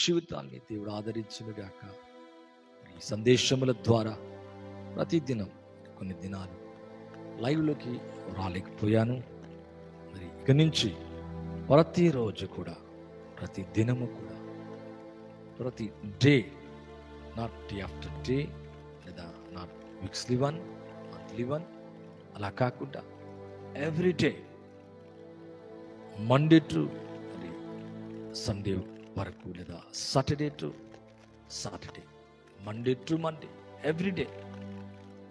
జీవితాన్ని దేవుడు ఆదరించునుగాక. ఈ సందేశముల ద్వారా ప్రతిదినం కొన్ని దినాలు లైవ్లోకి రాలేకపోయాను. మరి ఇక నుంచి ప్రతిరోజు కూడా, ప్రతి దినము కూడా, ప్రతి day, not day after day, లేదా నాట్ వీక్స్లీ వన్, మంత్లీ వన్, అలా కాకుండా every day, Monday to Sunday వరకు, లేదా Saturday to Saturday, Monday to Monday, everyday,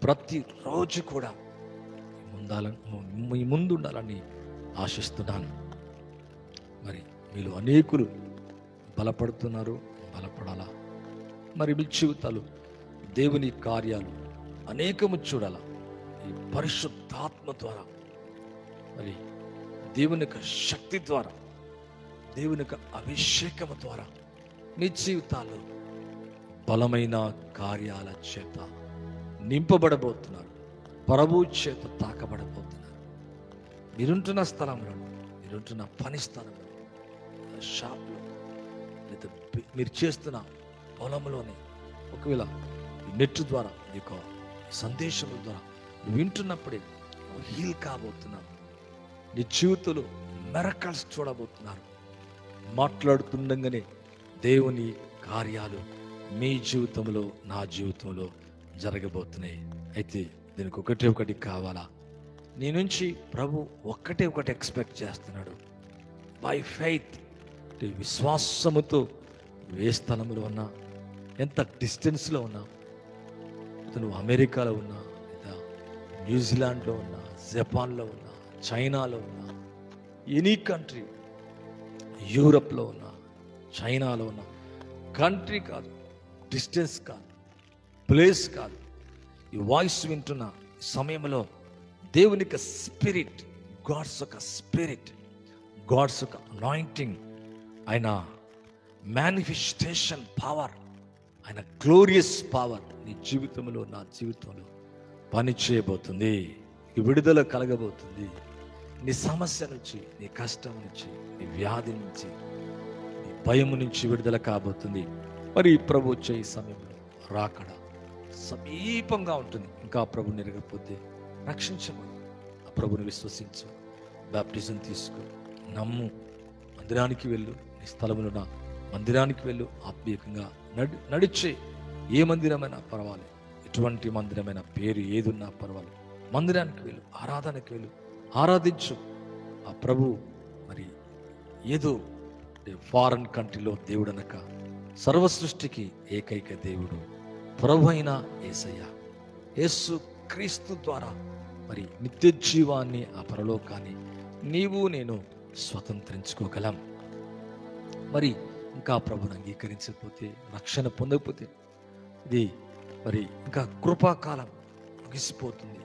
ప్రతిరోజు కూడా మీ ముందు ఉండాలని ఆశిస్తున్నాను. మరి మీలో అనేకులు బలపడుతున్నారు, బలపడాలా. మరి మీ జీవితాలు దేవుని కార్యాలు అనేకము చూడాలా. ఈ పరిశుద్ధాత్మ ద్వారా, మరి దేవుని యొక్క శక్తి ద్వారా, దేవుని యొక్క అభిషేకము ద్వారా మీ జీవితాలు బలమైన కార్యాల చేత నింపబడబోతున్నారు. ప్రభువు చేత తాకబడబోతున్నారు. మీరుంటున్న స్థలంలో, మీరుంటున్న పని స్థలంలో, షాప్లో, లేదా మీరు చేస్తున్న పొలంలోనే, ఒకవేళ నెట్ ద్వారా, ఈ యొక్క సందేశముల ద్వారా వింటున్నప్పుడే హీల్ కాబోతున్నారు. నీ జీవితంలో మిరకల్స్ చూడబోతున్నారు. మాట్లాడుతుండగానే దేవుని కార్యాలు మీ జీవితంలో, నా జీవితంలో జరగబోతున్నాయి. అయితే దీనికి ఒకటి కావాలా? నీ నుంచి ప్రభు ఒకటి ఎక్స్పెక్ట్ చేస్తున్నాడు. బై ఫెయిత్, విశ్వాసముతో ఏ స్థలంలో ఉన్నా, ఎంత డిస్టెన్స్లో ఉన్నా, నువ్వు అమెరికాలో ఉన్నా, లేదా న్యూజిలాండ్లో ఉన్నా, జపాన్లో ఉన్నా, చైనాలో ఉన్నా, ఎనీ కంట్రీ, యూరప్లో ఉన్నా, చైనాలో ఉన్నా, కంట్రీ కాదు, డిస్టెన్స్ కాదు, ప్లేస్ కాదు, ఈ వాయిస్ వింటున్న సమయంలో దేవుని యొక్క స్పిరిట్, గాడ్స్ యొక్క స్పిరిట్, గాడ్స్ యొక్క అనాయింటింగ్, ఆయన మేనిఫెస్టేషన్ పవర్, ఆయన గ్లోరియస్ పవర్ నీ జీవితంలో, నా జీవితంలో పని చేయబోతుంది. ఈ విడుదల కలగబోతుంది. నీ సమస్య నుంచి, నీ కష్టం నుంచి, నీ వ్యాధి నుంచి, నీ భయం నుంచి విడుదల కాబోతుంది. మరి ప్రభు వచ్చే ఈ సమయంలో రాకడ సమీపంగా ఉంటుంది. ఇంకా ప్రభు నెరగకపోతే రక్షించమని, ఆ ప్రభుని విశ్వసించు, బాప్టిజం తీసుకో, నమ్ము, మందిరానికి వెళ్ళు. నీ స్థలంలో నా మందిరానికి వెళ్ళు. ఆత్మీయంగా నడిచే ఏ మందిరమైనా పర్వాలేదు, ఎటువంటి మందిరమైన పేరు ఏదున్నా పర్వాలేదు, మందిరానికి వెళ్ళు, ఆరాధనకి వెళ్ళు, ఆరాధించు. ఆ ప్రభు మరి ఏదో ఫారెన్ కంట్రీలో దేవుడు అనక, సర్వ సృష్టికి ఏకైక దేవుడు ప్రభు అయిన యేసయ్య, యేసు క్రీస్తు ద్వారా మరి నిత్య జీవాన్ని, ఆ పరలోకాన్ని నీవు నేను స్వతంత్రించుకోగలం. మరి ఇంకా ప్రభుని అంగీకరించకపోతే, రక్షణ పొందకపోతే, ఇది మరి ఇంకా కృపాకాలం ముగిసిపోతుంది.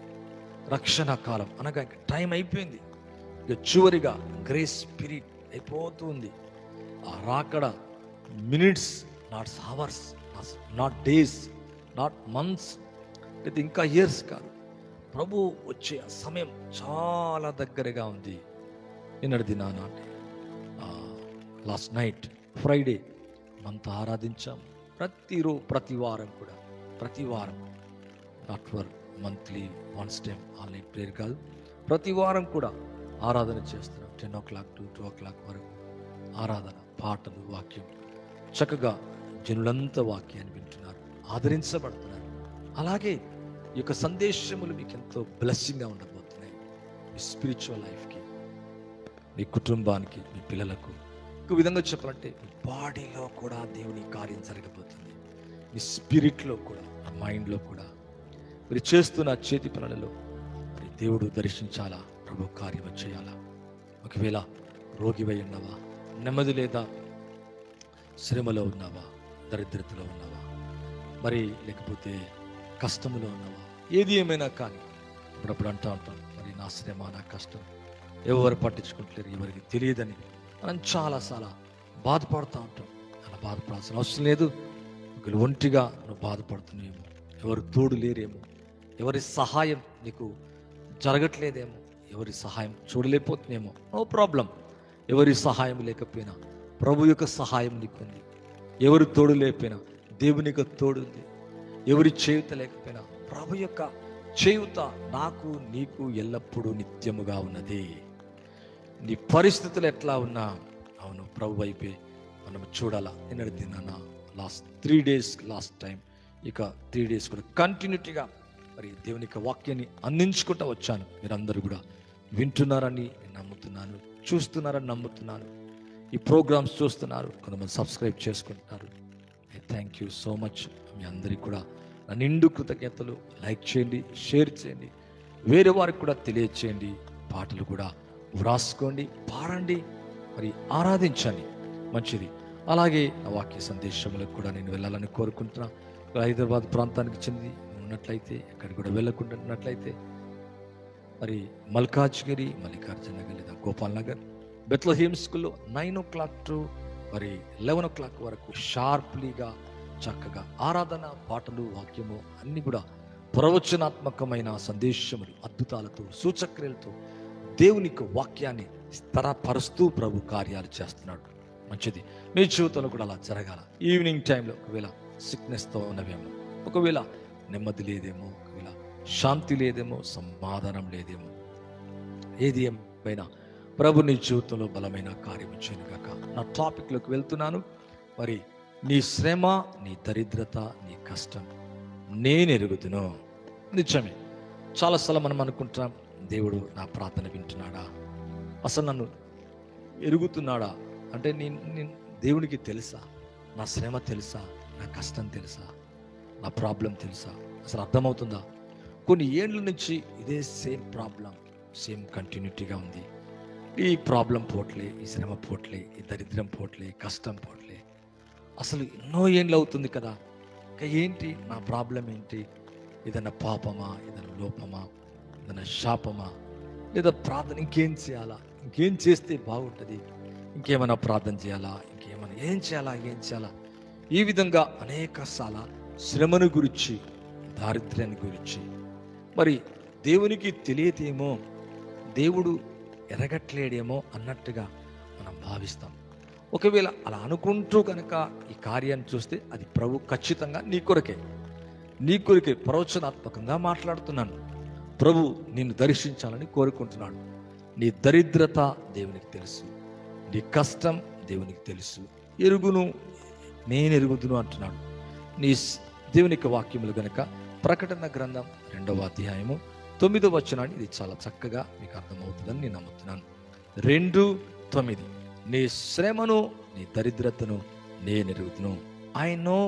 రక్షణ కాలం అనగా ఇంకా టైం అయిపోయింది. ఇక చివరిగా గ్రేస్ పీరియడ్ అయిపోతుంది. ఆ రాకడ minutes, not hours, not days, not months, లేదా ఇంకా ఇయర్స్ కాదు. ప్రభు వచ్చే సమయం చాలా దగ్గరగా ఉంది. నిన్నటి దినాన, లాస్ట్ నైట్ ఫ్రైడే మనతో ఆరాధించాం. ప్రతి వారం కూడా, ప్రతి వారం, not for monthly once time online prayer కాదు, ప్రతి వారం కూడా ఆరాధన చేస్తున్నాం. 10 o'clock to 2 o'clock వరకు ఆరాధన, పాటలు, వాక్యం. చక్కగా జనులంతా వాక్యాన్ని వింటున్నారు, ఆదరించబడుతున్నారు. అలాగే ఈ యొక్క సందేశములు మీకు ఎంతో బ్లెస్సింగ్గా ఉండబోతున్నాయి. మీ స్పిరిచువల్ లైఫ్కి, మీ కుటుంబానికి, మీ పిల్లలకు. ఇంకో విధంగా చెప్పాలంటే మీ బాడీలో కూడా దేవుని కార్యం జరగబోతుంది. మీ స్పిరిట్లో కూడా, మైండ్లో కూడా, మీరు చేస్తున్న చేతి పనులలో మరి దేవుడు దర్శించాలా, ప్రభు కార్యం చేయాలా. ఒకవేళ రోగివై ఉన్నావా, నెమ్మది లేదా, శ్రమలో ఉన్నావా, దరిద్రతలో ఉన్నావా, మరి లేకపోతే కష్టములో ఉన్నావా, ఏది ఏమైనా కానీ అప్పుడప్పుడు అంటూ ఉంటాం, మరి నా శ్రమ, నా కష్టం ఎవరు పట్టించుకుంటలేరు, ఎవరికి తెలియదని మనం చాలా బాధపడుతూ ఉంటాం. అలా బాధపడాల్సిన అవసరం లేదు. ఒకవేళ ఒంటిగా నువ్వు బాధపడుతున్నావేమో, ఎవరు తోడు లేరేమో, ఎవరి సహాయం నీకు జరగట్లేదేమో, ఎవరి సహాయం చూడలేకపోతున్నామో, నో ప్రాబ్లం. ఎవరి సహాయం లేకపోయినా ప్రభు యొక్క సహాయం నీకుంది. ఎవరు తోడు లేకపోయినా దేవునికి తోడు ఉంది. ఎవరి చేయుత లేకపోయినా ప్రభు యొక్క చేయుత నాకు నీకు ఎల్లప్పుడూ నిత్యముగా ఉన్నది. నీ పరిస్థితులు ఎట్లా ఉన్నా అవును ప్రభు వైపే మనం చూడాలా. నిన్నటి దినాన లాస్ట్ 3 days లాస్ట్ టైం, ఇక 3 days కూడా కంటిన్యూటీగా మరి దేవుని యొక్క వాక్యాన్ని అందించుకుంటూ వచ్చాను. మీరందరూ కూడా వింటున్నారని నమ్ముతున్నాను, చూస్తున్నారని నమ్ముతున్నాను. ఈ ప్రోగ్రామ్స్ చూస్తున్నారు, కొంతమంది సబ్స్క్రైబ్ చేసుకుంటున్నారు. Thank you so much. మీ అందరికీ కూడా నా నిండు కృతజ్ఞతలు. లైక్ చేయండి, షేర్ చేయండి, వేరే వారికి కూడా తెలియచేయండి. పాటలు కూడా వ్రాసుకోండి, పాడండి, మరి ఆరాధించండి. మంచిది. అలాగే నా వాక్య సందేశములకు కూడా నేను వెళ్ళాలని కోరుకుంటున్నా. హైదరాబాద్ ప్రాంతానికి చెంది ఉన్నట్లయితే, ఎక్కడికి కూడా వెళ్ళకుండా ఉన్నట్లయితే మరి మల్కాజ్గిరి, మల్లికార్జున నగర్ లేదా గోపాల్ నగర్, బెత్లహేమ్ స్కూల్లో 9 o'clock టు మరి 11 o'clock వరకు షార్ప్లీగా చక్కగా ఆరాధన, పాటలు, వాక్యము అన్నీ కూడా ప్రవచనాత్మకమైన సందేశములు, అద్భుతాలతో, సూచక్రియలతో దేవుని వాక్యాన్ని స్థిరపరుస్తూ ప్రభు కార్యాలు చేస్తున్నాడు. మంచిది. మీ జీవితంలో కూడా అలా జరగాల. ఈవినింగ్ టైంలో ఒకవేళ సిక్నెస్తో ఉన్నవేమో, ఒకవేళ నెమ్మది లేదేమో, ఒకవేళ శాంతి లేదేమో, సమాధానం లేదేమో, ఏది ఏమైనా ప్రభు నీ జీవితంలో బలమైన కార్యం చేయను గాక. నా టాపిక్లోకి వెళ్తున్నాను. మరి నీ శ్రమ, నీ దరిద్రత, నీ కష్టం నేను ఎరుగుదును. నిజమే. చాలాసార్లు మనం అనుకుంటాం, దేవుడు నా ప్రార్థన వింటున్నాడా, అసలు నన్ను ఎరుగుతున్నాడా అంటే నేను దేవునికి తెలుసా, నా శ్రమ తెలుసా, నా కష్టం తెలుసా, నా ప్రాబ్లం తెలుసా, అసలు అర్థమవుతుందా? కొన్ని ఏళ్ళ నుంచి ఇదే సేమ్ ప్రాబ్లం, సేమ్ కంటిన్యూటీగా ఉంది. ఈ ప్రాబ్లం పోట్లే, ఈ శ్రమ పోట్లే, ఈ దరిద్రం పోట్లే, కష్టం పోట్లే, అసలు ఎన్నో ఏళ్ళు అవుతుంది కదా. ఇంకా ఏంటి నా ప్రాబ్లం ఏంటి? ఏదైనా పాపమా, ఏదైనా లోపమా, ఏదైనా శాపమా, లేదా ప్రార్థన ఇంకేం చేయాలా, ఇంకేం చేస్తే బాగుంటుంది, ఇంకేమైనా ప్రార్థన చేయాలా, ఇంకేమైనా ఏం చేయాలా, ఈ విధంగా అనేక సార్లు శ్రమను గురించి, దారిద్ర్యాన్ని గురించి, మరి దేవునికి తెలియదేమో, దేవుడు ఎరగట్లేడేమో అన్నట్టుగా మనం భావిస్తాం. ఒకవేళ అలా అనుకుంటూ కనుక ఈ కార్యాన్ని చూస్తే అది ప్రభు ఖచ్చితంగా నీ కొరకే ప్రవచనాత్మకంగా మాట్లాడుతున్నాను. ప్రభు నిన్ను దర్శించాలని కోరుకుంటున్నాడు. నీ దరిద్రత దేవునికి తెలుసు, నీ కష్టం దేవునికి తెలుసు. నేను ఎరుగుదును అంటున్నాడు. నీ దేవునికి వాక్యములు గనక ప్రకటన గ్రంథం 2వ అధ్యాయము 9వ వచనాన్ని, ఇది చాలా చక్కగా మీకు అర్థమవుతుందని నేను నమ్ముతున్నాను. 2:9 నీ శ్రమను, నీ దరిద్రతను నేను ఎరుగుదును. I know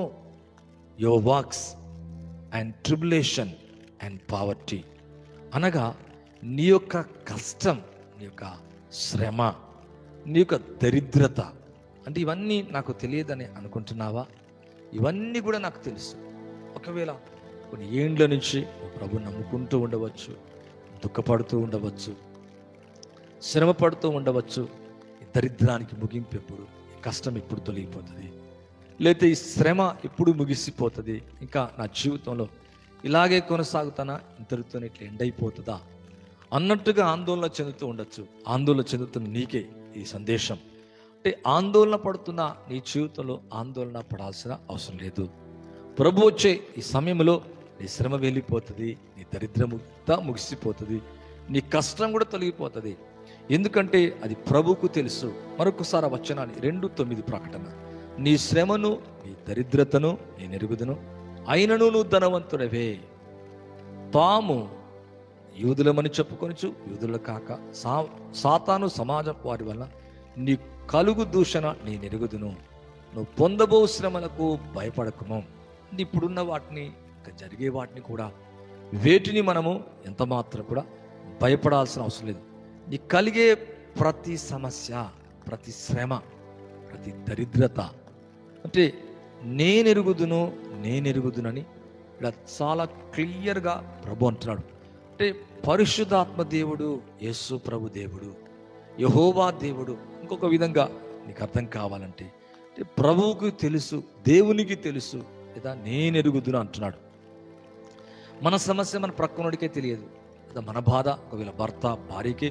your works and tribulation and poverty. అనగా నీ యొక్క కష్టం, నీ యొక్క శ్రమ, నీ యొక్క దరిద్రత అంటే ఇవన్నీ నాకు తెలియదని అనుకుంటున్నావా? ఇవన్నీ కూడా నాకు తెలుసు. ఒకవేళ కొన్ని ఏండ్ల నుంచి ప్రభు నమ్ముకుంటూ ఉండవచ్చు, దుఃఖపడుతూ ఉండవచ్చు, శ్రమ పడుతూ ఉండవచ్చు. ఈ దరిద్రానికి ముగింపు ఎప్పుడు, ఈ కష్టం ఎప్పుడు తొలగిపోతుంది, లేకపోతే ఈ శ్రమ ఎప్పుడు ముగిసిపోతుంది, ఇంకా నా జీవితంలో ఇలాగే కొనసాగుతానా, ఇంతటితోనే ఇట్లా ఎండ్ అయిపోతుందా అన్నట్టుగా ఆందోళన చెందుతూ ఉండొచ్చు. ఆందోళన చెందుతున్న నీకే ఈ సందేశం. అంటే ఆందోళన పడుతున్న నీ జీవితంలో ఆందోళన పడాల్సిన అవసరం లేదు. ప్రభు వచ్చే ఈ సమయంలో నీ శ్రమ వెళ్ళిపోతుంది, నీ దరిద్రముతా ముగిసిపోతుంది, నీ కష్టం కూడా తొలగిపోతుంది. ఎందుకంటే అది ప్రభువుకు తెలుసు. మరొకసారి వచనాన్ని 2:9 ప్రకటన, నీ శ్రమను, నీ దరిద్రతను నేను ఎరుగుదును, అయినను నువ్వు ధనవంతుడవే. తాము యూదులమని చెప్పుకొనుచు యూదులు కాక సాతాను సమాజం వారి వల్ల నీ కలుగు దూషణ నేను ఎరుగుదును. నువ్వు పొందబో శ్రమలకు భయపడకము. ఇప్పుడున్న వాటిని, ఇంకా జరిగే వాటిని కూడా, వేటిని మనము ఎంత మాత్రం కూడా భయపడాల్సిన అవసరం లేదు. నీ కలిగే ప్రతి సమస్య, ప్రతి శ్రమ, ప్రతి దరిద్రత అంటే నేను ఎరుగుదునని ఇక్కడ చాలా క్లియర్గా ప్రభు అంటున్నాడు. అంటే పరిశుద్ధాత్మ దేవుడు, యేసు ప్రభు దేవుడు, యెహోవా దేవుడు. ఇంకొక విధంగా నీకు అర్థం కావాలంటే ప్రభువుకు తెలుసు, దేవునికి తెలుసు, లేదా నేను ఎరుగుదును అంటున్నాడు. మన సమస్య మన ప్రక్కనోడికే తెలియదు, లేదా మన బాధ ఒకవేళ భర్త భార్యకి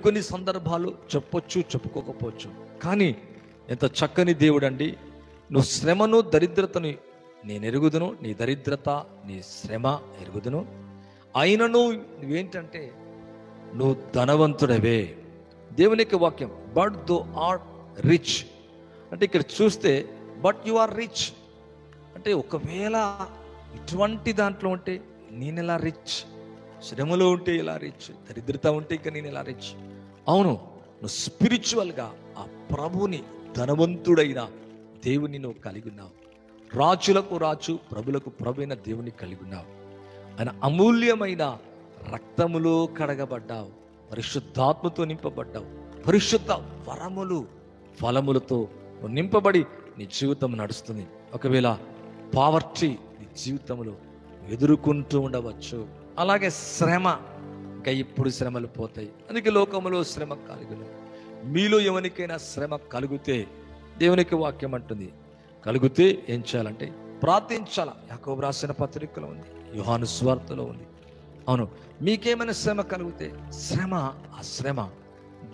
కొన్ని సందర్భాలు చెప్పొచ్చు, చెప్పుకోకపోవచ్చు. కానీ ఎంత చక్కని దేవుడు అండి. నువ్వు శ్రమను దరిద్రతను నేను ఎరుగుదును, నీ దరిద్రత నీ శ్రమ ఎరుగుదును. అయినను నువ్వేంటంటే నువ్వు ధనవంతుడవే. దేవుని యొక్క వాక్యం, బట్ దో ఆర్ రిచ్ అంటే ఇక్కడ చూస్తే బట్ యు ఆర్ రిచ్ అంటే ఒకవేళ ఇటువంటి దాంట్లో ఉంటే నేను ఎలా రిచ్, శ్రమలో ఉంటే ఎలా రిచ్, దరిద్రత ఉంటే ఇక నేను ఎలా రిచ్. అవును, నువ్వు స్పిరిచువల్గా ఆ ప్రభుని, ధనవంతుడైన దేవుని నువ్వు కలిగి ఉన్నావు. రాజులకు రాజు, ప్రభులకు ప్రభు అయిన దేవుని కలిగి ఉన్నావు. ఆయన అమూల్యమైన రక్తములో కడగబడ్డావు, పరిశుద్ధాత్మతో నింపబడ్డావు, పరిశుద్ధ వరములు ఫలములతో నింపబడి నీ జీవితం నడుస్తుంది. ఒకవేళ పావర్టీ నీ జీవితంలో ఎదుర్కొంటూ ఉండవచ్చు. అలాగే శ్రమ, ఇంకా ఇప్పుడు శ్రమలు పోతాయి. అందుకే లోకములో శ్రమ కలుగును. మీలో ఎవరికైనా శ్రమ కలిగితే దేవునికి వాక్యం అంటుంది, కలిగితే ఏం చేయాలంటే ప్రార్థించాల. యాకోబు రాసిన పత్రికలో ఉంది, యోహాను సువార్తలో ఉంది. అవును, మీకేమైనా శ్రమ కలిగితే ఆ శ్రమ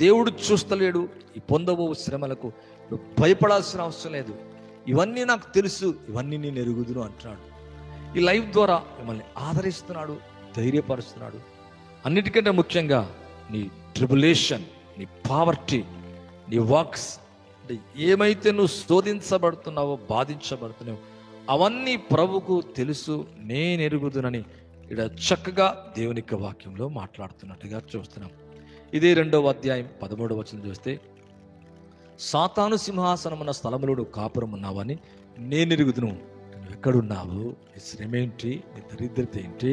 దేవుడు చూస్తలేడు. ఈ పొందబో శ్రమలకు నువ్వు భయపడాల్సిన అవసరం లేదు. ఇవన్నీ నాకు తెలుసు, ఇవన్నీ నేను ఎరుగుదును అంటున్నాడు. ఈ లైవ్ ద్వారా మిమ్మల్ని ఆదరిస్తున్నాడు, ధైర్యపరుస్తున్నాడు. అన్నిటికంటే ముఖ్యంగా నీ ట్రిబులేషన్, నీ పావర్టీ, నీ వర్క్స్ అంటే ఏమైతే నువ్వు శోధించబడుతున్నావో, బాధించబడుతున్నావో అవన్నీ ప్రభుకు తెలుసు, నేను ఎరుగుదునని ఇక్కడ చక్కగా దేవుని యొక్క వాక్యంలో మాట్లాడుతున్నట్టుగా చూస్తున్నాం. ఇదే 2వ అధ్యాయం 13వ వచనం చూస్తే, సాతాను సింహాసనమున్న స్థలములో నువ్వు కాపురం ఉన్నావని నేను ఎరుగుదును. నువ్వు ఎక్కడున్నావు, నీ శ్రమ ఏంటి, నీ దరిద్రత ఏంటి,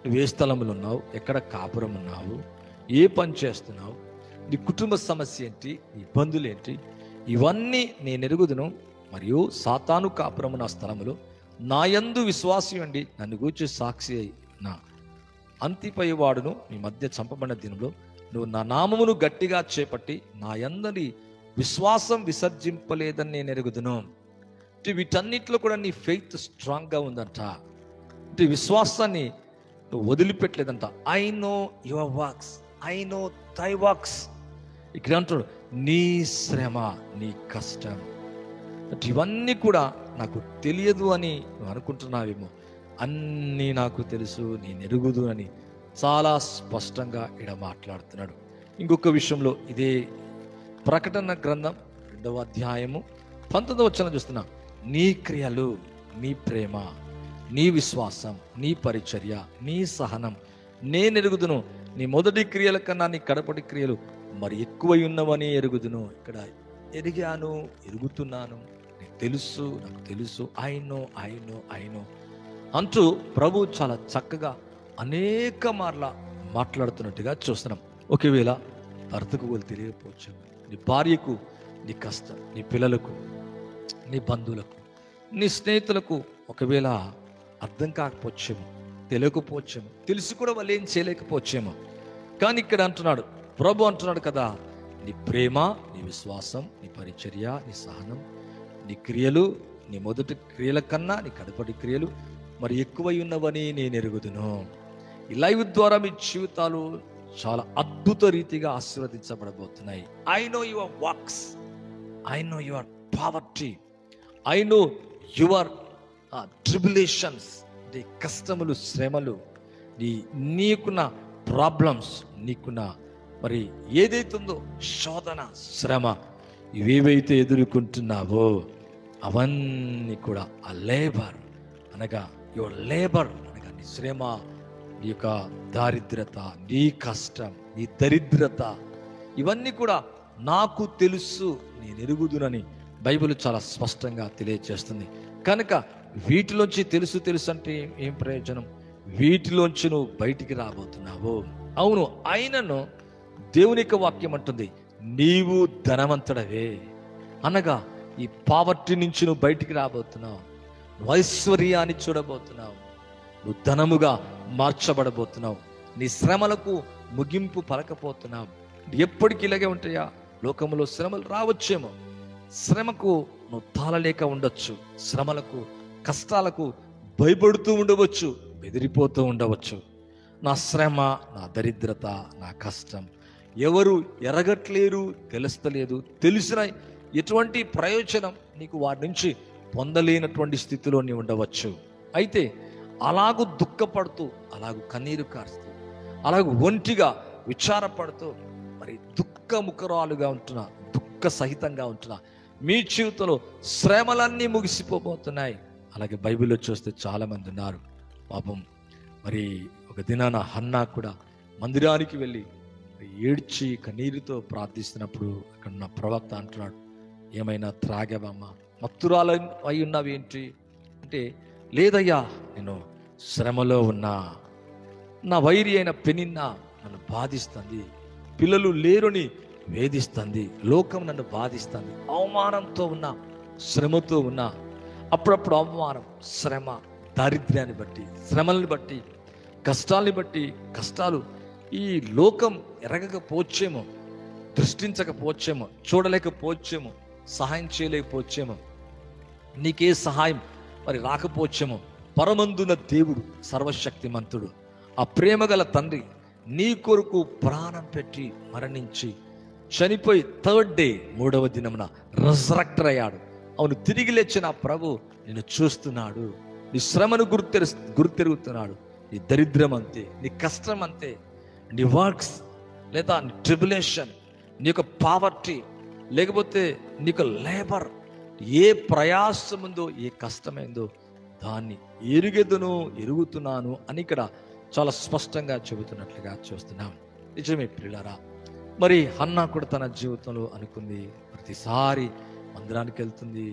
నువ్వు ఏ స్థలంలో ఉన్నావు, ఎక్కడ కాపురం ఉన్నావు, ఏ పని చేస్తున్నావు, నీ కుటుంబ సమస్య ఏంటి, నీ ఇబ్బందులు ఏంటి, ఇవన్నీ నేను ఎరుగుదును. మరియు సాతాను కాపురం నా స్థలములో నా యందు విశ్వాసం అండి నన్ను గూర్చి సాక్షి అయిన అంతిపై వాడును మీ మధ్య చంపబడిన దినంలో నువ్వు నా నామమును గట్టిగా చేపట్టి నా యందని విశ్వాసం విసర్జింపలేదని నేను ఎరుగుదును. అంటే వీటన్నిటిలో కూడా నీ ఫెయిత్ స్ట్రాంగ్గా ఉందంట. అంటే విశ్వాసాన్ని నువ్వు వదిలిపెట్టలేదంట. I know your works, I know thy works. ఇక్కడ అంటాడు, నీ శ్రమ, నీ కష్టం అంటే ఇవన్నీ కూడా నాకు తెలియదు అని నువ్వు అనుకుంటున్నావేమో, అన్నీ నాకు తెలుసు, నేను ఎరుగుదు అని చాలా స్పష్టంగా ఇక్కడ మాట్లాడుతున్నాడు. ఇంకొక విషయంలో ఇదే ప్రకటన గ్రంథం 2వ అధ్యాయము 19వ వచనం చూస్తున్నా, నీ క్రియలు, నీ ప్రేమ, నీ విశ్వాసం, నీ పరిచర్య, నీ సహనం నేను ఎరుగుదును. నీ మొదటి క్రియల కన్నా నీ కడపటి క్రియలు మరి ఎక్కువై ఉన్నవని ఎరుగుదును. ఇక్కడ ఎరిగాను, ఎరుగుతున్నాను, నీకు తెలుసు, నాకు తెలుసు, ఐ నో అంటూ ప్రభు చాలా చక్కగా అనేక మార్ల మాట్లాడుతున్నట్టుగా చూస్తున్నాం. ఒకవేళ భర్తకు వాళ్ళు తెలియకపోవచ్చు, నీ భార్యకు నీ కష్టం, నీ పిల్లలకు, నీ బంధువులకు, నీ స్నేహితులకు ఒకవేళ అర్థం కాకపోవచ్చేమో, తెలియకపోవచ్చేమో, తెలిసి కూడా వాళ్ళు ఏం చేయలేకపోవచ్చేమో. కానీ ఇక్కడ అంటున్నాడు, ప్రభు అంటున్నాడు కదా, నీ ప్రేమ, నీ విశ్వాసం, నీ పరిచర్య, నీ సహనం, నీ క్రియలు, నీ మొదటి క్రియల కన్నా నీ కడపటి క్రియలు మరి ఎక్కువై ఉన్నవని నేను ఎరుగుదును. ఈ లైవ్ ద్వారా మీ జీవితాలు చాలా అద్భుత రీతిగా ఆశీర్వదించబడబోతున్నాయి. I know your works, I know your poverty, I know your tribulations, నీ కష్టములు, శ్రమలు, నీకున్న ప్రాబ్లమ్స్, నీకున్న మరి ఏదైతుందో శోధన, శ్రమ, ఇవేవైతే ఎదుర్కొంటున్నావో అవన్నీ కూడా ఆ లేబర్ అనగా యువర్ లేబర్ అనగా నీ శ్రమ, నీ యొక్క దారిద్రత, నీ కష్టం, నీ దరిద్రత ఇవన్నీ కూడా నాకు తెలుసు, నేను ఎరుగుదునని బైబిల్ చాలా స్పష్టంగా తెలియజేస్తుంది. కనుక వీటిలోంచి తెలుసు అంటే ఏం ప్రయోజనం? వీటిలోంచి నువ్వు బయటికి రాబోతున్నావు. అవును, అయినను దేవుని యొక్క వాక్యం అంటుంది, నీవు ధనవంతుడవే అనగా ఈ పావర్టీ నుంచి నువ్వు బయటికి రాబోతున్నావు, నువ్వు ఐశ్వర్యాన్ని చూడబోతున్నావు, నువ్వు ధనముగా మార్చబడబోతున్నావు, నీ శ్రమలకు ముగింపు పలకపోతున్నావు. ఎప్పటికీ ఇలాగే ఉంటాయా? లోకంలో శ్రమలు రావచ్చేమో, శ్రమకు నువ్వు తాళలేక ఉండొచ్చు, శ్రమలకు, కష్టాలకు భయపడుతూ ఉండవచ్చు, బెదిరిపోతూ ఉండవచ్చు. నా శ్రమ, నా దరిద్రత, నా కష్టం ఎవరు ఎరగట్లేరు, తెలుస్తలేదు, తెలిసిన ఎటువంటి ప్రయోజనం నీకు వారి నుంచి పొందలేనటువంటి స్థితిలో నీవు ఉండవచ్చు. అయితే అలాగూ దుఃఖపడుతూ, అలాగూ కన్నీరు కారుస్తూ, అలాగూ ఒంటిగా విచారపడుతూ, మరి దుఃఖముఖరాలుగా ఉంటున్నా, దుఃఖ సహితంగా ఉంటున్నా మీ జీవితంలో శ్రమలన్నీ ముగిసిపోబోతున్నాయి. అలాగే బైబిల్లో చూస్తే చాలామంది ఉన్నారు. పాపం మరి ఒక దినాన హన్నా కూడా మందిరానికి వెళ్ళి ఏడ్చి కన్నీరుతో ప్రార్థిస్తున్నప్పుడు అక్కడ ఉన్న ప్రవక్త అంటున్నాడు, ఏమైనా త్రాగావమ్మా, మత్తురాలు అయి ఉన్నావేంటి అంటే, లేదయ్యా నేను శ్రమలో ఉన్నా, నా వైరి అయిన పెనిన్నా నన్ను బాధిస్తుంది, పిల్లలు లేరుని వేధిస్తుంది, లోకం నన్ను బాధిస్తుంది, అవమానంతో ఉన్నా, శ్రమతో ఉన్నా. అప్పుడప్పుడు అవమానం, శ్రమ, దారిద్ర్యాన్ని బట్టి, శ్రమల్ని బట్టి, కష్టాల్ని బట్టి, కష్టాలు ఈ లోకం ఎరగకపోవచ్చేమో, దృష్టించకపోవచ్చేమో, చూడలేకపోవచ్చేమో, సహాయం చేయలేకపోవచ్చేమో, నీకే సహాయం మరి రాకపోవచ్చేమో. పరమందున దేవుడు, సర్వశక్తిమంతుడు, ఆ ప్రేమగల తండ్రి నీ కొరకు ప్రాణం పెట్టి మరణించి చనిపోయి థర్డ్ డే, 3వ దినమున రిజరెక్టర్ అయ్యాడు. అవును, తిరిగి లేచిన ప్రభు నిన్ను చూస్తున్నాడు. నీ శ్రమను గుర్తెరుగుతున్నాడు. నీ దరిద్రం అంతే, నీ కష్టం అంతే, నీ వర్క్స్ లేదా నీ ట్రిబులేషన్, నీ యొక్క పావర్టీ, లేకపోతే నీకు లేబర్, ఏ ప్రయాసముందో, ఏ కష్టమైందో దాన్ని ఎరుగుతున్నాను అని ఇక్కడ చాలా స్పష్టంగా చెబుతున్నట్లుగా చూస్తున్నాం. నిజమే ప్రియులారా, మరి హన్నా కూడా తన జీవితంలో అనుకుంది, ప్రతిసారి మందిరానికి వెళ్తుంది.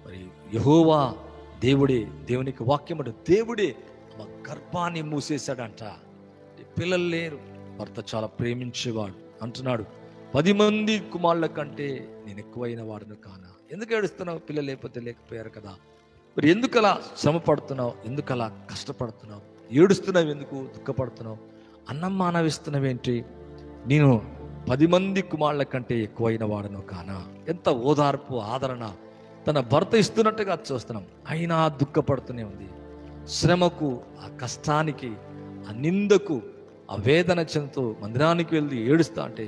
మరి యెహోవా దేవుడే, దేవునికి వాక్యం అంటే దేవుడే మా గర్భాన్ని మూసేశాడంట. పిల్లలు లేరు, భర్త చాలా ప్రేమించేవాడు. అంటున్నాడు, 10 మంది కుమారుల కంటే నేను ఎక్కువైన వాడును కానా. ఎందుకు ఏడుస్తున్నావు? పిల్లలు లేకపోయారు కదా. మరి ఎందుకు అలా శ్రమ పడుతున్నావు? ఎందుకు అలా కష్టపడుతున్నావు? ఏడుస్తున్నావు ఎందుకు? దుఃఖపడుతున్నావు? అన్నం మానవిస్తున్నావేంటి? నేను 10 మంది కుమారుల కంటే ఎక్కువైన వాడను కానా. ఎంత ఓదార్పు, ఆదరణ తన భర్త ఇస్తున్నట్టుగా చూస్తున్నాం. అయినా దుఃఖపడుతూనే ఉంది. శ్రమకు, ఆ కష్టానికి, ఆ నిందకు, ఆ వేదన చెందుతూ మందిరానికి వెళ్ళి ఏడుస్తా అంటే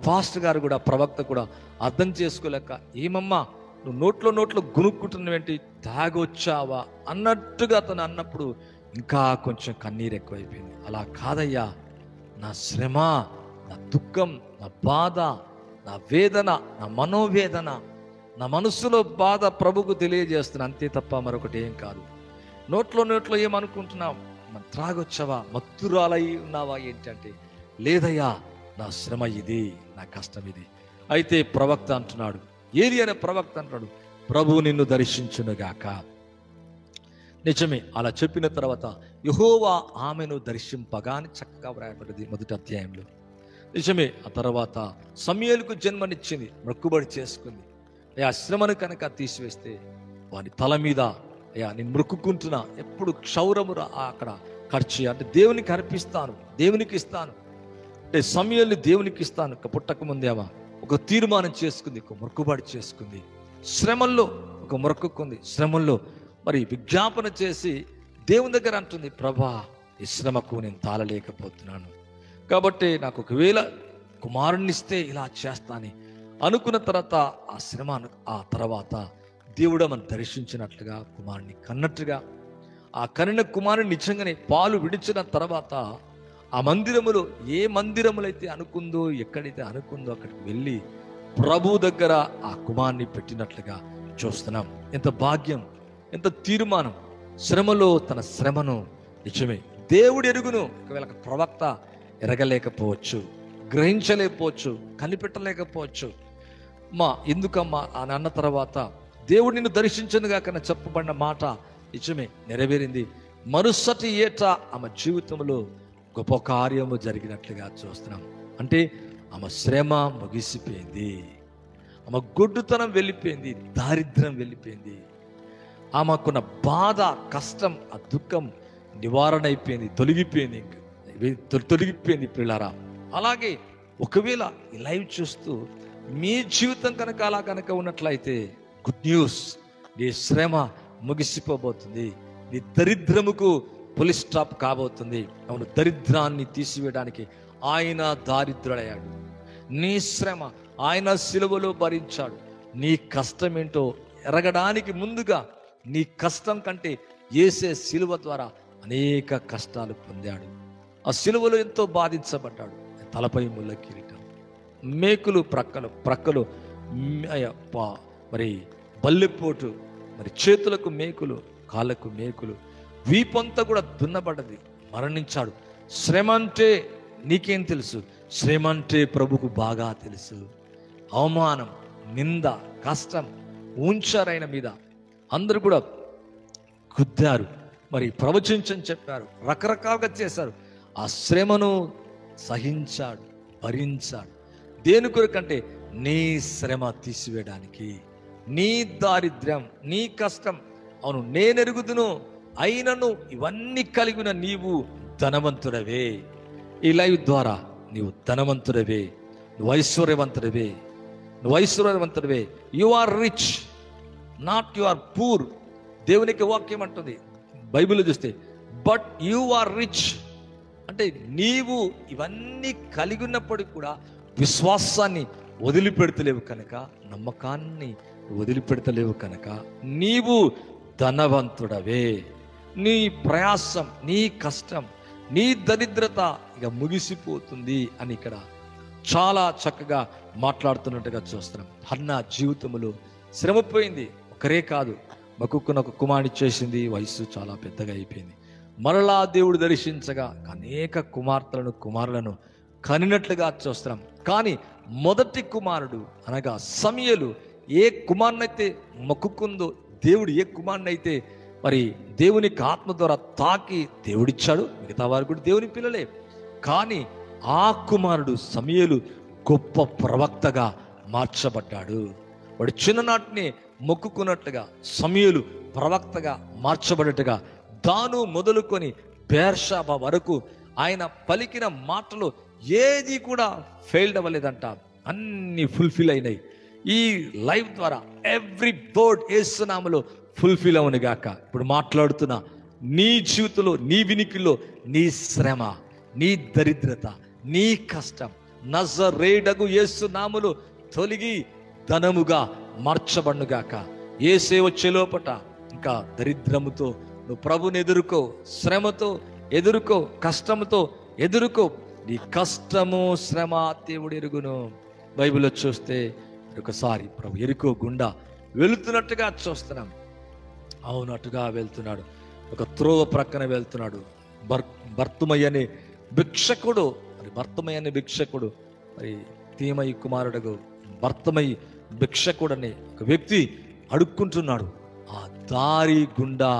పాస్టర్ గారు కూడా, ప్రవక్త కూడా అర్థం చేసుకోలేక, ఏమమ్మా నువ్వు నోట్లో గునుక్కుంటున్నావేంటి, తాగొచ్చావా అన్నట్టుగా తను అన్నప్పుడు ఇంకా కొంచెం కన్నీరు ఎక్కువైపోయింది. అలా కాదయ్యా, నా శ్రమ, నా దుఃఖం, నా బాధ, నా వేదన, నా మనోవేదన, నా మనస్సులో బాధ ప్రభుకు తెలియజేస్తున్నా, అంతే తప్ప మరొకటి ఏం కాదు. నోట్లో ఏమనుకుంటున్నావు? త్రాగొచ్చావా, మత్తురాలై ఉన్నావా ఏంటంటే, లేదయ్యా నా శ్రమ ఇది, నా కష్టం ఇది. అయితే ప్రవక్త అంటున్నాడు, ఏది అనే ప్రవక్త అంటున్నాడు, ప్రభు నిన్ను దర్శించునుగాక. నిజమే, అలా చెప్పిన తర్వాత యెహోవా ఆమెను దర్శింపగా అని చక్కగా వ్రాయబడింది 1వ అధ్యాయంలో. నిజమే, ఆ తర్వాత సమూయేలుకు జన్మనిచ్చింది, మొక్కుబడి చేసుకుంది. అయ్యా శ్రమను కనుక తీసివేస్తే వాని తల మీద, అయ్యా నేను మొక్కుకుంటున్నా, ఎప్పుడు క్షౌరము అక్కడ ఖర్చు అంటే దేవునికి అర్పిస్తాను, దేవునికి ఇస్తాను అంటే సమూయేలుని దేవునికి ఇస్తాను. పుట్టక ముందేమా ఒక తీర్మానం చేసుకుంది, ఒక మొక్కుబడి చేసుకుంది. శ్రమల్లో ఒక మొక్కుకుంది, శ్రమల్లో మరి విజ్ఞాపన చేసి దేవుని దగ్గర అంటుంది, ప్రభా ఈ శ్రమకు నేను తాళలేకపోతున్నాను, కాబట్టి నాకు ఒకవేళ కుమారుణ్ణి ఇస్తే ఇలా చేస్తానని అనుకున్న తర్వాత ఆ శ్రమ, ఆ తర్వాత దేవుడు మనం దర్శించినట్లుగా కుమారుని కన్నట్టుగా, ఆ కనిన కుమారుని నిజంగానే పాలు విడిచిన తర్వాత ఆ మందిరములో, ఏ మందిరములైతే అనుకుందో, ఎక్కడైతే అనుకుందో అక్కడికి వెళ్ళి ప్రభు దగ్గర ఆ కుమారుని పెట్టినట్లుగా చూస్తున్నాం. ఎంత భాగ్యం, ఎంత తీర్మానం. శ్రమలో తన శ్రమను, నిజమే దేవుడు ఎరుగును, ఒకవేళ ప్రవక్త ఎరగలేకపోవచ్చు, గ్రహించలేకపోవచ్చు, కనిపెట్టలేకపోవచ్చు. ఎందుకమ్మా అని అన్న తర్వాత దేవుడు నిన్ను దర్శించనుగా కన్నా చెప్పబడిన మాట నిజమే నెరవేరింది. మరుసటి ఏట ఆమె జీవితంలో గొప్ప కార్యము జరిగినట్లుగా చూస్తున్నాం. అంటే ఆమె శ్రమ ముగిసిపోయింది, ఆమె గొడ్డుతనం వెళ్ళిపోయింది, దారిద్ర్యం వెళ్ళిపోయింది, ఆమెకున్న బాధ, కష్టం, ఆ దుఃఖం నివారణ అయిపోయింది, తొలగిపోయింది పిల్లారా. అలాగే ఒకవేళ ఈ లైవ్ చూస్తూ మీ జీవితం కనుక అలా కనుక ఉన్నట్లయితే గుడ్ న్యూస్, నీ శ్రమ ముగిసిపోబోతుంది, నీ దరిద్రముకు పులి స్టాప్ కాబోతుంది. అవును, దరిద్రాన్ని తీసివేయడానికి ఆయన దారిద్రుడయ్యాడు. నీ శ్రమ ఆయన సిలువలో భరించాడు, నీ కష్టం ఏంటో ఎరగడానికి ముందుగా నీ కష్టం కంటే యేసే శిలువ ద్వారా అనేక కష్టాలు పొందాడు. ఆ శిలువలో ఎంతో బాధించబడ్డాడు. తలపై ముళ్ళ కిరీటం, మేకులు ప్రక్కలు మరి బల్లెపోటు, మరి చేతులకు మేకులు, కాళ్ళకు మేకులు, వీపంతా కూడా దున్నబడ్డది. మరణించాడు. శ్రమ అంటే నీకేం తెలుసు? శ్రమ అంటే ప్రభుకు బాగా తెలుసు. అవమానం, నింద, కష్టం ఉంచారైన మీద. అందరూ కూడా గుద్దారు, మరి ప్రవచించని చెప్పారు, రకరకాలుగా చేశారు. ఆ శ్రమను సహించాడు, భరించాడు. దేని కొరకంటే నీ శ్రమ తీసివేయడానికి, నీ దారిద్ర్యం, నీ కష్టం. అవును, నేనెరుగుదును, అయినను ఇవన్నీ కలిగిన నీవు ధనవంతుడవే. ఈ లైవ్ ద్వారా నీవు ధనవంతుడవే, నువ్వు ఐశ్వర్యవంతుడవే, నువ్వు ఐశ్వర్యవంతుడవే. You are rich, not you are poor. దేవునికి వాక్యం అంటుంది బైబిల్లో చూస్తే, బట్ యు ఆర్ రిచ్ అంటే నీవు ఇవన్నీ కలిగి ఉన్నప్పటికీ కూడా విశ్వాసాన్ని వదిలిపెడతలేవు కనుక, నమ్మకాన్ని వదిలిపెడతలేవు కనుక నీవు ధనవంతుడవే. నీ ప్రయాసం, నీ కష్టం, నీ దరిద్రత ఇక ముగిసిపోతుంది అని ఇక్కడ చాలా చక్కగా మాట్లాడుతున్నట్టుగా చూస్తున్నాం. హన్నా జీవితంలో శ్రమపోయింది. ఒకరే కాదు, మక్కుకున్న ఒక కుమారుని చేసింది. వయసు చాలా పెద్దగా అయిపోయింది. మరలా దేవుడు దర్శించగా అనేక కుమారులను కనినట్లుగా చూస్తున్నాం. కానీ మొదటి కుమారుడు అనగా సమూయేలు ఏ కుమారునైతే మొక్కుకుందో, దేవుడు ఏ కుమారునైతే మరి దేవునికి ఆత్మ ద్వారా తాకి దేవుడిచ్చాడు, మిగతా వారు కూడా దేవుని పిల్లలే. కానీ ఆ కుమారుడు సమూయేలు గొప్ప ప్రవక్తగా మార్చబడ్డాడు. వాడు చిన్ననాటిని మొక్కుకున్నట్లుగా సమూయేలు ప్రవక్తగా మార్చబడేట్టుగా, దాను మొదలుకొని బేర్షాబా వరకు ఆయన పలికిన మాటలు ఏది కూడా ఫెయిల్డ్ అవ్వలేదంట. అన్ని ఫుల్ఫిల్ అయినాయి. ఈ లైవ్ ద్వారా ఎవ్రీ వర్డ్ యేసు నామములో ఫుల్ఫిల్ అవును గాక. ఇప్పుడు మాట్లాడుతున్న నీ జీవితంలో, నీ వినికిలో నీ శ్రమ, నీ దరిద్రత, నీ కష్టం నజరేయుడగు యేసు నామములో తొలగి ధనముగా మార్చబడునుగాక. యేసే వచ్చే లోపట ఇంకా దరిద్రముతో నువ్వు ప్రభుని ఎదుర్కో, శ్రమతో ఎదుర్కో, కష్టముతో ఎదుర్కో. నీ కష్టము శ్రమ దేవుడు ఎరుగును. బైబిల్లో చూస్తే ఒకసారి ప్రభు ఎరుకో గుండా వెళుతున్నట్టుగా చూస్తున్నాం. అవునట్టుగా వెళ్తున్నాడు. ఒక త్రోవ ప్రక్కన వెళ్తున్నాడు. బర్తుమయ్య అనే భిక్షకుడు, మరి బర్తుమయ్య అనే భిక్షకుడు, మరి తీమయ్య కుమారుడు బర్తుమయ్య భిక్షకుడు అనే ఒక వ్యక్తి అడుక్కుంటున్నాడు. ఆ దారి గుండా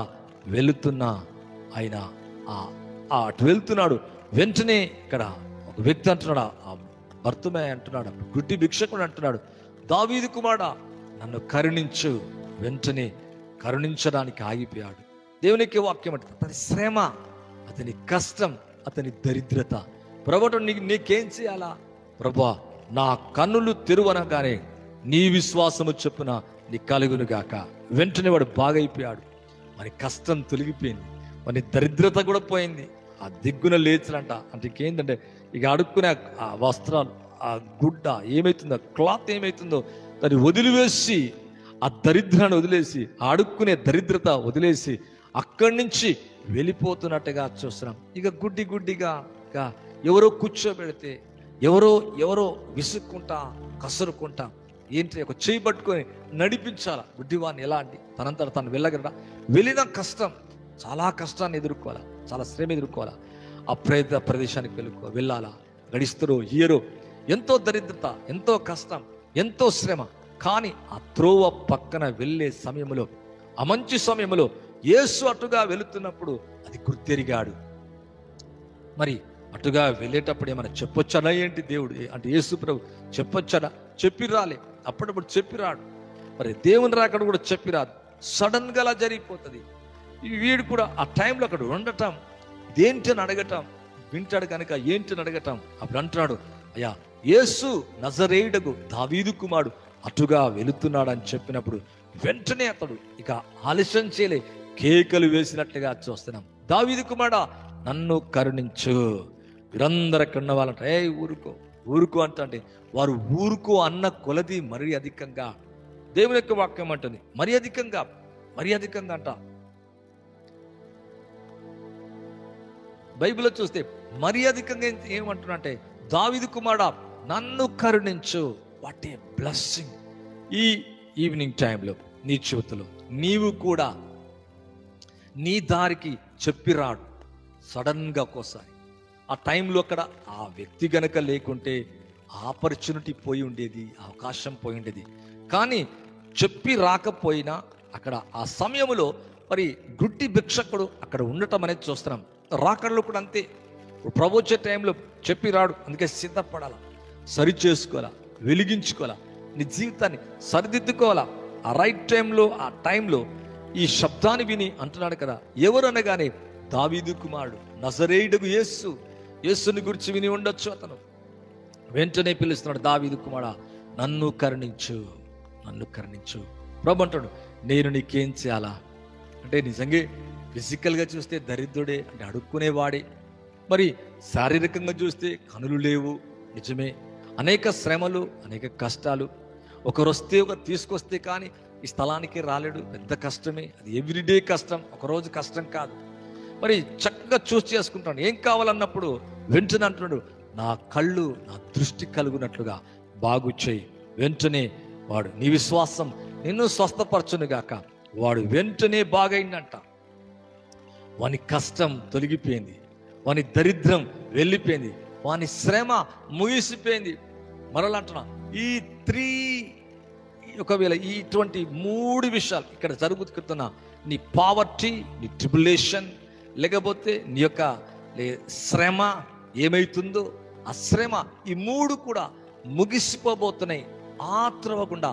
వెళుతున్న ఆయన అటు వెళ్తున్నాడు. వెంటనే ఇక్కడ ఒక వ్యక్తి అంటున్నాడు, ఆ బర్తుమయ్య అంటున్నాడు, గుడ్డి భిక్షకుడు అంటున్నాడు, దావీదు కుమారుడా నన్ను కరుణించు. వెంటనే కరుణించడానికి ఆగిపోయాడు. దేవునికి వాక్యం అంటే అతని శ్రమ, అతని కష్టం, అతని దరిద్రత. ప్రభువు నీకేం చేయాలా? ప్రభువా నా కన్నులు తెరువనగానే నీ విశ్వాసము చొప్పున నీ కలుగును గాక. వెంటనే వాడు బాగైపోయాడు. మరి కష్టం తొలగిపోయింది, మరి దరిద్రత కూడా పోయింది. ఆ దిగ్గున లేచలంట. అంటే ఇంకేంటంటే ఇక అడుక్కునే ఆ వస్త్రాలు, ఆ గుడ్డ ఏమైతుందో, క్లాత్ ఏమైతుందో దాన్ని వదిలివేసి, ఆ దరిద్రాన్ని వదిలేసి, ఆ అడుక్కునే దరిద్రత వదిలేసి అక్కడి నుంచి వెళ్ళిపోతున్నట్టుగా చూస్తున్నాం. ఇక గుడ్డిగా ఎవరో కూర్చోబెడితే, ఎవరో విసుక్కుంటా కసురుకుంటా, ఏంటి ఒక చేయి పట్టుకొని నడిపించాలా గుడ్డివాన్ని. ఎలా అంటే తనంతట తను వెళ్ళగలడా? వెళ్ళిన కష్టం, చాలా కష్టాన్ని ఎదుర్కోవాలా, చాలా శ్రమ ఎదుర్కోవాలా. ఆ ప్రదేశానికి వెళ్ళాలా, గడిస్తరో ఇయరో, ఎంతో దరిద్రత, ఎంతో కష్టం, ఎంతో శ్రమ. కానీ ఆ త్రోవ పక్కన వెళ్ళే సమయంలో, ఆ మంచి సమయంలో యేసు అటుగా వెళుతున్నప్పుడు అది గుర్తెరిగాడు. మరి అటుగా వెళ్ళేటప్పుడు ఏమైనా చెప్పొచ్చాడా ఏంటి దేవుడు అంటే యేసు ప్రభు చెప్పొచ్చాడా? చెప్పి రాలే. అప్పుడప్పుడు చెప్పి రాడు. మరి దేవుని రాకడ కూడా చెప్పి రాదు. సడన్ గా అలా జరిగిపోతుంది. వీడు కూడా ఆ టైంలో అక్కడ ఉండటం, దేంటిని అడగటం వింటాడు కనుక ఏంటిని అడగటం. అప్పుడు అంటున్నాడు, అయ్యా యేసు నజరేయుడగు దావీదు కుమారుడు అటుగా వెళుతున్నాడు అని చెప్పినప్పుడు వెంటనే అతడు ఇక ఆలస్యం చేయలే, కేకలు వేసినట్లుగా చూస్తున్నాం. దావీదు కుమారుడా నన్ను కరుణించు. వీరందరూ అక్కడ ఉన్న వాళ్ళంట, ఊరుకో ఊరుకో అంటే వారు ఊరుకో అన్న కొలది మరీ అధికంగా దేవుని యొక్క వాక్యం అంటుంది మరి అధికంగా అంట. బైబిల్లో చూస్తే మరి అధికంగా ఏమంటున్నా అంటే, దావీదు కుమారుడా నన్ను కరుణించు. What a blessing! ఈ ఈవినింగ్ టైంలో నీ జీవితంలో నీవు కూడా నీ దారికి చెప్పిరాడు. సడన్గా ఒక్కోసారి ఆ టైంలో అక్కడ ఆ వ్యక్తి గనక లేకుంటే ఆపర్చునిటీ పోయి ఉండేది, అవకాశం పోయి ఉండేది. కానీ చెప్పి రాకపోయినా అక్కడ ఆ సమయంలో మరి గుడ్డి భిక్షకుడు అక్కడ ఉండటం అనేది చూస్తున్నాం. రాకడలో కూడా అంతే. ప్రభు వచ్చే టైంలో చెప్పి రాడు, అందుకే సిద్ధపడాలా, సరి చేసుకోవాలా, వెలిగించుకోవాలా, నీ జీవితాన్ని సరిదిద్దుకోవాలా. ఆ రైట్ టైంలో ఈ శబ్దాన్ని విని అంటున్నాడు కదా, ఎవరు అనగానే దావీదు కుమారుడు నజరేయుడగు యేసుని గురించి విని ఉండొచ్చు. అతను వెంటనే పిలుస్తున్నాడు, దావీదు కుమారుడా నన్ను కరుణించు. ప్రభు అంటాడు, నేను నీకేం చేయాలా అంటే, నిజంగా ఫిజికల్గా చూస్తే దరిద్రుడే, అంటే అడుక్కునేవాడే. మరి శారీరకంగా చూస్తే కనులు లేవు, నిజమే. అనేక శ్రమలు, అనేక కష్టాలు. ఒకరు తీసుకొస్తే కానీ ఈ స్థలానికి రాలేడు, పెద్ద కష్టమే. అది ఎవ్రీడే కష్టం, ఒకరోజు కష్టం కాదు. మరి చక్కగా చూస్ చేసుకుంటాడు. ఏం కావాలన్నప్పుడు వెంటనే అంటున్నాడు, నా కళ్ళు, నా దృష్టి కలుగునట్లుగా బాగు చేయి. వెంటనే వాడు నీ విశ్వాసం నిన్ను స్వస్థపరచును గాక. వాడు వెంటనే బాగైందంట. వాని కష్టం తొలగిపోయింది, వాని దరిద్రం వెళ్ళిపోయింది, వాని శ్రమ ముగిసిపోయింది. మరలా అంటున్నా, ఒకవేళ ఇటువంటి 3 విషయాలు ఇక్కడ జరుగుతున్న నీ పావర్టీ, నీ ట్రిబులేషన్, లేకపోతే నీ యొక్క శ్రమ ఏమైతుందో ఆ శ్రమ, ఈ 3 కూడా ముగిసిపోబోతున్నాయి. ఆ త్రోవకుండా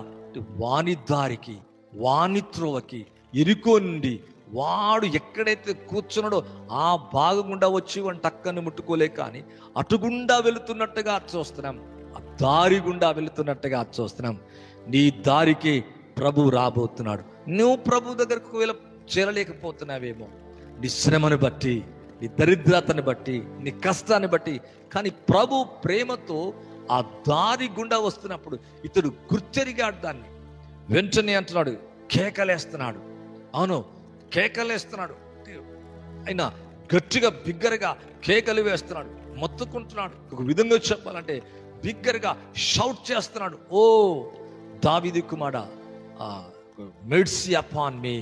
వాని దారికి, వాని త్రోవకి, ఎరుకో నుండి వాడు ఎక్కడైతే కూర్చున్నాడో ఆ భాగం గుండా వచ్చి వాడిని టక్కని ముట్టుకోలేక కానీ అటుగుండా వెళుతున్నట్టుగా చూస్తున్నాం, ఆ దారి గుండా వెళుతున్నట్టుగా చూస్తున్నాం. నీ దారికి ప్రభు రాబోతున్నాడు. నువ్వు ప్రభు దగ్గరకు ఒకవేళ చేరలేకపోతున్నావేమో, నీ శ్రమను బట్టి, నీ దరిద్రతను బట్టి, నీ కష్టాన్ని బట్టి. కానీ ప్రభు ప్రేమతో ఆ దారి గుండా వస్తున్నప్పుడు ఇతడు గుర్తెరిగాడు దాన్ని. వెంటనే అంటున్నాడు, కేకలేస్తున్నాడు. అవును, కేకలేస్తున్నాడు. అయినా గట్టిగా బిగ్గరగా కేకలు వేస్తున్నాడు, మొత్తుకుంటున్నాడు. ఒక విధంగా చెప్పాలంటే బిగ్గరగా షౌట్ చేస్తున్నాడు, ఓ దావీదు కుమారుడా, mercy upon me,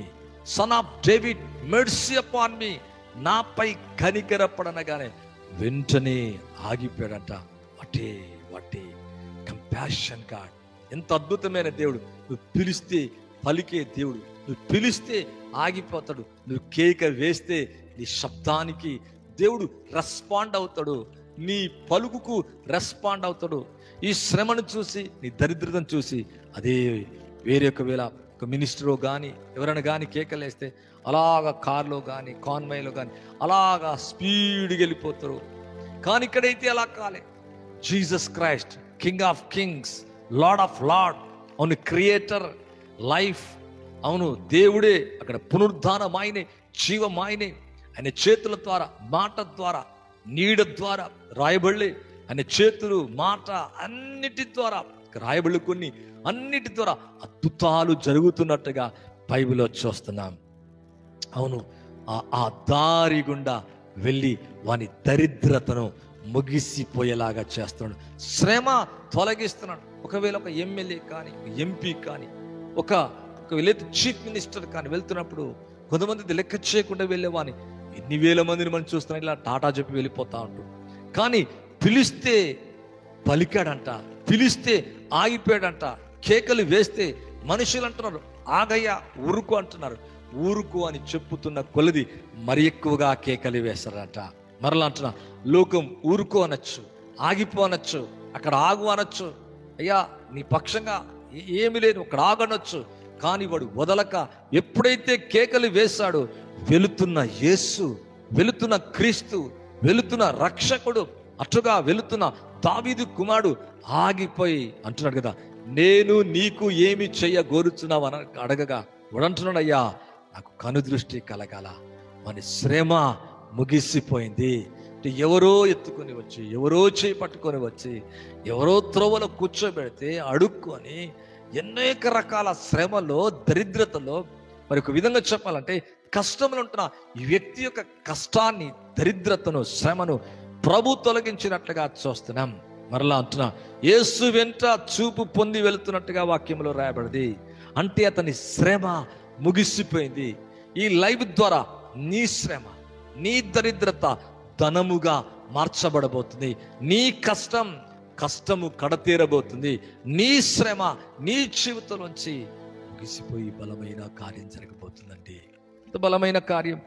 son of David, mercy upon me, నాపై కనికరపడనగానే వెంటనే ఆగిపోయాడంట. What a compassion God! ఎంత అద్భుతమైన దేవుడు! నువ్వు పిలిస్తే పలికే దేవుడు, నువ్వు పిలిస్తే ఆగిపోతాడు, నువ్వు కేక వేస్తే నీ శబ్దానికి దేవుడు రెస్పాండ్ అవుతాడు, నీ పలుకుకు రెస్పాండ్ అవుతాడు. ఈ శ్రమను చూసి, నీ దరిద్రతను చూసి, అదే వేరే ఒకవేళ ఒక మినిస్టరో కానీ ఎవరైనా కానీ కేకలేస్తే అలాగా కార్లో కానీ కాన్వాయ్లో కానీ అలాగా స్పీడ్గా వెళ్ళిపోతారు. కానీ ఇక్కడైతే అలా కాలే. Jesus Christ, king of Kings, lord of lord, అవును, క్రియేటర్, లైఫ్, అవును, దేవుడే. అక్కడ పునరుద్ధానం ఆయనే, జీవం ఆయనే. ఆయన చేతుల ద్వారా, మాట ద్వారా, నీడ ద్వారా రాయబడలే. ఆయన చేతులు, మాట అన్నిటి ద్వారా రాయబడి కొన్ని అన్నిటి ద్వారా అద్భుతాలు జరుగుతున్నట్టుగా బైబిల్లో చూస్తున్నాం. అవును, ఆ దారి గుండా వెళ్ళి వాని దరిద్రతను ముగిసిపోయేలాగా చేస్తున్నాడు. శ్రమ తొలగిస్తున్నాడు. ఒకవేళ ఒక ఎమ్మెల్యే కానీ, ఎంపీ కానీ, ఒకవేళ చీఫ్ మినిస్టర్ కానీ వెళ్తున్నప్పుడు కొంతమంది లెక్క చేయకుండా వెళ్ళేవాని ఎన్ని వేల మందిని మనం చూస్తున్నాం, ఇలా టాటా చెప్పి వెళ్ళిపోతా ఉంటాడు. కానీ పిలిస్తే పలికాడంట, పిలిస్తే ఆగిపోయాడంట. కేకలు వేస్తే మనుషులు అంటున్నారు, ఆగయ్యా, ఊరుకు అంటున్నారు. ఊరుకు అని చెప్పుతున్న కొలది మరి ఎక్కువగా కేకలు వేస్తారంట. మరలా అంటున్నా, లోకం ఊరుకో అనొచ్చు, ఆగిపో అనొచ్చు, అక్కడ ఆగు అనొచ్చు, అయ్యా నీ పక్షంగా ఏమి లేదు అక్కడ ఆగనొచ్చు. కానీ వాడు వదలక ఎప్పుడైతే కేకలు వేశాడో, వెళుతున్న యేసు, వెళుతున్న క్రీస్తు, వెళుతున్న రక్షకుడు, అటుగా వెళుతున్న దావీదు కుమారుడు ఆగిపోయి అంటున్నాడు కదా, నేను నీకు ఏమి చెయ్యగోరుచున్నావు అని అడగగా వాడు అంటున్నాడు, అయ్యా నాకు కనుదృష్టి కలగాల. మన శ్రమ ముగిసిపోయింది. ఎవరో ఎత్తుకొని వచ్చి, ఎవరో చేయి పట్టుకొని వచ్చి, ఎవరో త్రోవలో కూర్చోబెడితే అడుక్కొని అనేక రకాల శ్రమలో, దరిద్రతలో, మరి ఒక విధంగా చెప్పాలంటే కష్టంలో ఉంటున్న ఈ వ్యక్తి యొక్క కష్టాన్ని, దరిద్రతను, శ్రమను ప్రభు తొలగించినట్లుగా చూస్తున్నాం. మరలా అంటున్నా, యేసు వెంట చూపు పొంది వెళుతున్నట్టుగా వాక్యంలో రాయబడింది. అంటే అతని శ్రమ ముగిసిపోయింది. ఈ లైవ్ ద్వారా నీ శ్రమ, నీ దరిద్రత ధనముగా మార్చబడబోతుంది. నీ కష్టము కడతీరబోతుంది. నీ శ్రమ నీ జీవితంలోంచి ముగిసిపోయి బలమైన కార్యం జరగబోతుందండి. ఇంత బలమైన కార్యం.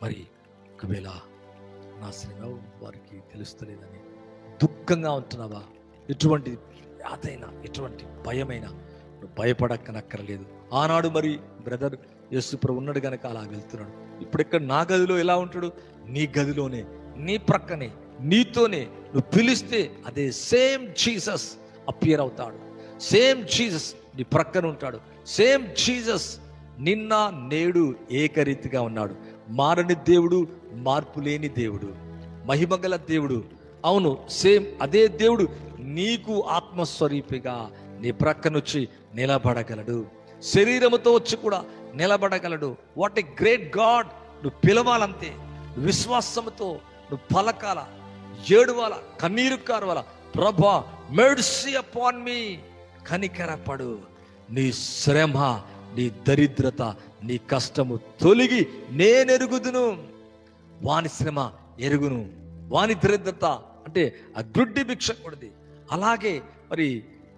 మరి ఒకవేళ నా శ్రమ వారికి తెలుస్తలేదని దుఃఖంగా ఉంటున్నావా? ఎటువంటి యాదైనా, ఎటువంటి భయమైనా నువ్వు భయపడక్కనక్కర్లేదు. ఆనాడు మరి బ్రదర్ యేసుప్రభు ఉన్నాడు కనుక అలా వెళ్తున్నాడు. ఇప్పుడు ఇక్కడ నా గదిలో ఎలా ఉంటాడు? నీ గదిలోనే, నీ ప్రక్కనే, నీతోనే. నువ్వు పిలిస్తే అదే సేమ్ జీసస్ అపియర్ అవుతాడు. సేమ్ జీసస్ నీ ప్రక్కన ఉంటాడు. సేమ్ జీసస్ నిన్న నేడు ఏకరీతిగా ఉన్నాడు. మారని దేవుడు, మార్పు లేని దేవుడు, మహిమగల దేవుడు. అవును, సేమ్ అదే దేవుడు నీకు ఆత్మస్వరూపిగా నీ ప్రక్కనొచ్చి నిలబడగలడు. శరీరముతో వచ్చి కూడా నిలబడగలడు. What a great God! నువ్వు పిలవాలంతే, విశ్వాసముతో నువ్వు పలకాల, ఏడువాల, కన్నీరు కారవాల. ప్రభా, మెర్సీ అపాన్ మీ, కనికరపడు. నీ శ్రమ, నీ దరిద్రత, నీ కష్టము తొలగి నేనెరుగుదును. వాని శ్రమ ఎరుగును, వాని దరిద్రత అంటే ఆ గుడ్డి భిక్షకుడిది. అలాగే మరి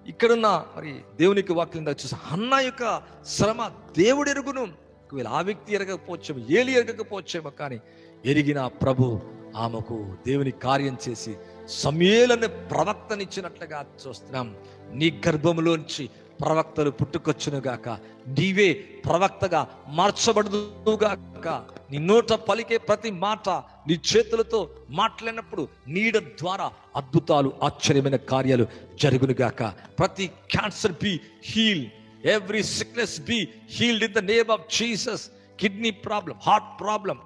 ఇక్కడున్న మరి దేవునికి వాక్యం చూసి హన్న యొక్క శ్రమ దేవుడు ఎరుగును. ఒకవేళ ఆ వ్యక్తి ఎరగకపోవచ్చేమో, ఏలి ఎరగకపోవచ్చేమో, కానీ ఎరిగిన ప్రభు ఆమెకు దేవుని కార్యం చేసి సమూయేలును ప్రవక్తనిచ్చినట్లుగా చూస్తున్నాం. నీ గర్భంలోంచి ప్రవక్తలు పుట్టుకొచ్చునుగాక, నీవే ప్రవక్తగా మార్చబడుగాక. నీ నోట పలికే ప్రతి మాట, నీ చేతులతో మాట్లాడినప్పుడు నీడ ద్వారా అద్భుతాలు, ఆశ్చర్యమైన కార్యాలు జరుగునుగాక. ప్రతి cancer be heal, every sickness be healed in the name of Jesus. Kidney problem, heart problem,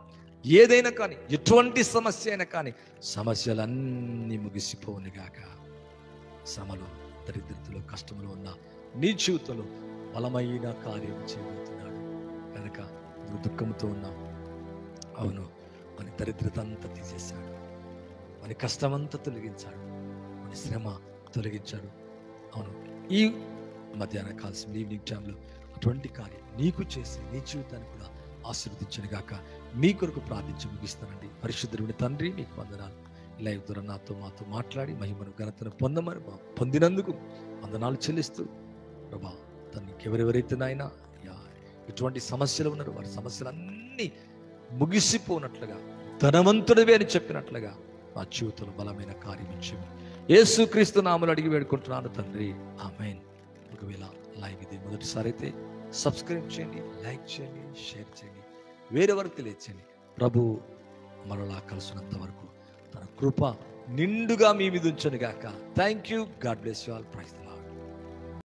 ఏదైనా కానీ, ఎటువంటి సమస్య అయినా కానీ సమస్యలన్నీ ముగిసిపోనుగాక. శ్రమలో, దరిద్రతలో, కష్టంలో ఉన్న నీ జీవితంలో బలమైన కార్యం చేయబోతున్నాడు కనుక నువ్వు దుఃఖంతో ఉన్నావు. అవును, మన దరిద్రత అంతా తీసేశాడు, మన కష్టమంతా తొలగించాడు, మన శ్రమ తొలగించాడు. అవును, ఈ మధ్యాహ్న కాల్సిన ఈవినింగ్ టైంలో అటువంటి కార్యం నీకు చేసి నీ జీవితాన్ని కూడా ఆశీర్వదించను గాక. మీ కొరకు ప్రార్థించి ముగిస్తానండి. పరిశుద్ధుని తండ్రి, మీకు వందనాలు. ఇలా ఇద్దరు మాతో మాట్లాడి మహిమను ఘనతను పొందినందుకు వందనాలు చెల్లిస్తూ ప్రభా, తనకి ఎవరెవరైతే నాయన ఎటువంటి సమస్యలు ఉన్నారో వారి సమస్యలన్నీ ముగిసిపోనట్లుగా, ధనవంతుడివే అని చెప్పినట్లుగా మా జీవితంలో బలమైన కార్యం ఇచ్చేవి యేసుక్రీస్తు నామములో అడిగి వేడుకుంటున్నాను తండ్రి, ఆమేన్. ఒకవేళ లైవ్ ఇది మొదటిసారి అయితే సబ్స్క్రైబ్ చేయండి, లైక్ చేయండి, షేర్ చేయండి, వేరే వరకు తెలియచేయండి. ప్రభు మరలా కలుసునంత వరకు తన కృప నిండుగా మీ మీద ఉంచను గాక. Thank you. God bless you all. Praise the lord.